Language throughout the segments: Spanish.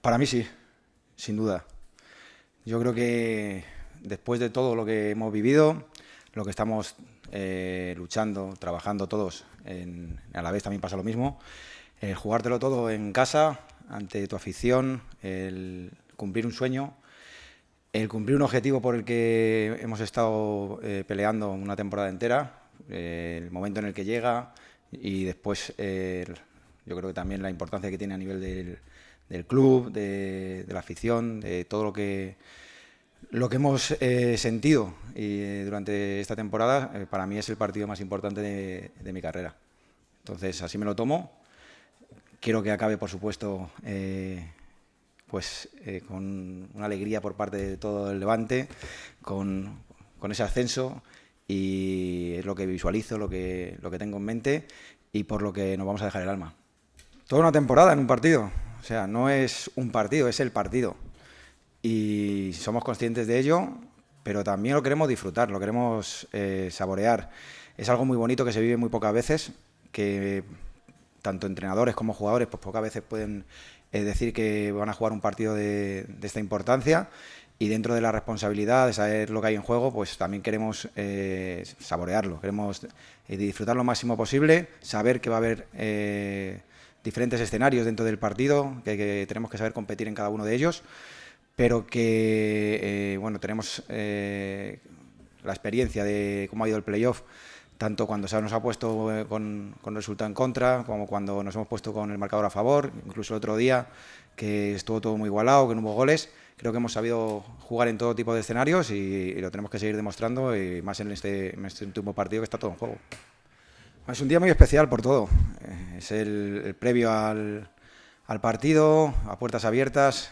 Para mí sí, sin duda. Yo creo que después de todo lo que hemos vivido, lo que estamos luchando, trabajando todos, a la vez también pasa lo mismo, jugártelo todo en casa, ante tu afición, el cumplir un sueño, el cumplir un objetivo por el que hemos estado peleando una temporada entera, el momento en el que llega y después yo creo que también la importancia que tiene a nivel del club, de la afición, de todo lo que hemos sentido durante esta temporada, para mí es el partido más importante de mi carrera. Entonces, así me lo tomo. Quiero que acabe, por supuesto, con una alegría por parte de todo el Levante, con ese ascenso, y es lo que visualizo, lo que tengo en mente y por lo que nos vamos a dejar el alma. Toda una temporada en un partido, o sea, no es un partido, es el partido. Y somos conscientes de ello, pero también lo queremos disfrutar, lo queremos saborear. Es algo muy bonito que se vive muy pocas veces, que tanto entrenadores como jugadores pues pocas veces pueden decir que van a jugar un partido de esta importancia, y dentro de la responsabilidad de saber lo que hay en juego, pues también queremos saborearlo, queremos disfrutar lo máximo posible, saber que va a haber diferentes escenarios dentro del partido, que tenemos que saber competir en cada uno de ellos, pero que bueno, tenemos la experiencia de cómo ha ido el playoff, tanto cuando se nos ha puesto con resultado en contra, como cuando nos hemos puesto con el marcador a favor, incluso el otro día que estuvo todo muy igualado, que no hubo goles. Creo que hemos sabido jugar en todo tipo de escenarios y lo tenemos que seguir demostrando, y más en este último partido que está todo en juego. Es un día muy especial por todo. Es el previo al partido, a puertas abiertas,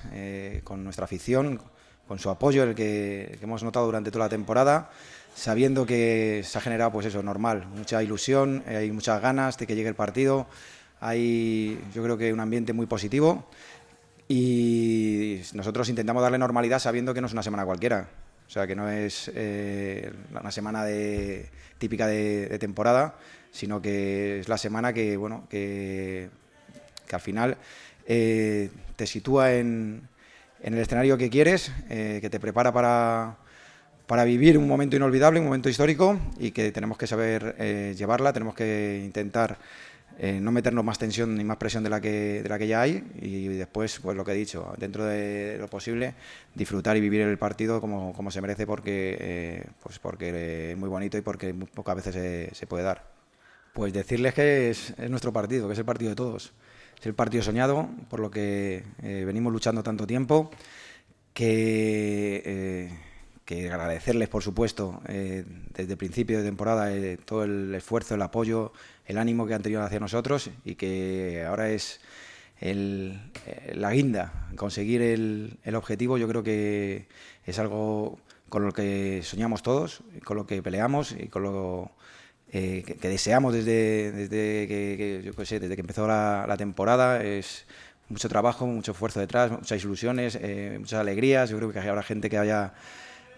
con nuestra afición, con su apoyo, el que hemos notado durante toda la temporada, sabiendo que se ha generado, pues eso, normal, mucha ilusión, hay muchas ganas de que llegue el partido, hay, yo creo que un ambiente muy positivo, y nosotros intentamos darle normalidad sabiendo que no es una semana cualquiera, o sea, que no es una semana típica de temporada, sino que es la semana que, bueno, que al final te sitúa en el escenario que quieres, que te prepara para vivir un momento inolvidable, un momento histórico, y que tenemos que saber llevarla, tenemos que intentar no meternos más tensión ni más presión de la que ya hay, y después, pues lo que he dicho, dentro de lo posible, disfrutar y vivir el partido como se merece, porque es muy bonito y porque muy pocas veces se puede dar. Pues decirles que es nuestro partido, que es el partido de todos. Es el partido soñado, por lo que venimos luchando tanto tiempo, que agradecerles, por supuesto, desde el principio de temporada, todo el esfuerzo, el apoyo, el ánimo que han tenido hacia nosotros, y que ahora es la guinda, conseguir el objetivo. Yo creo que es algo con lo que soñamos todos, con lo que peleamos y con lo que deseamos desde que empezó la temporada. Es mucho trabajo, mucho esfuerzo detrás, muchas ilusiones, muchas alegrías. Yo creo que habrá gente que haya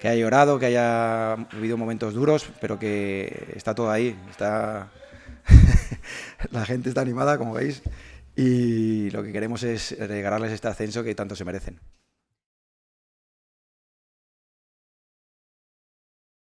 llorado, que haya vivido momentos duros, pero que está todo ahí, está la gente está animada, como veis, y lo que queremos es regalarles este ascenso que tanto se merecen.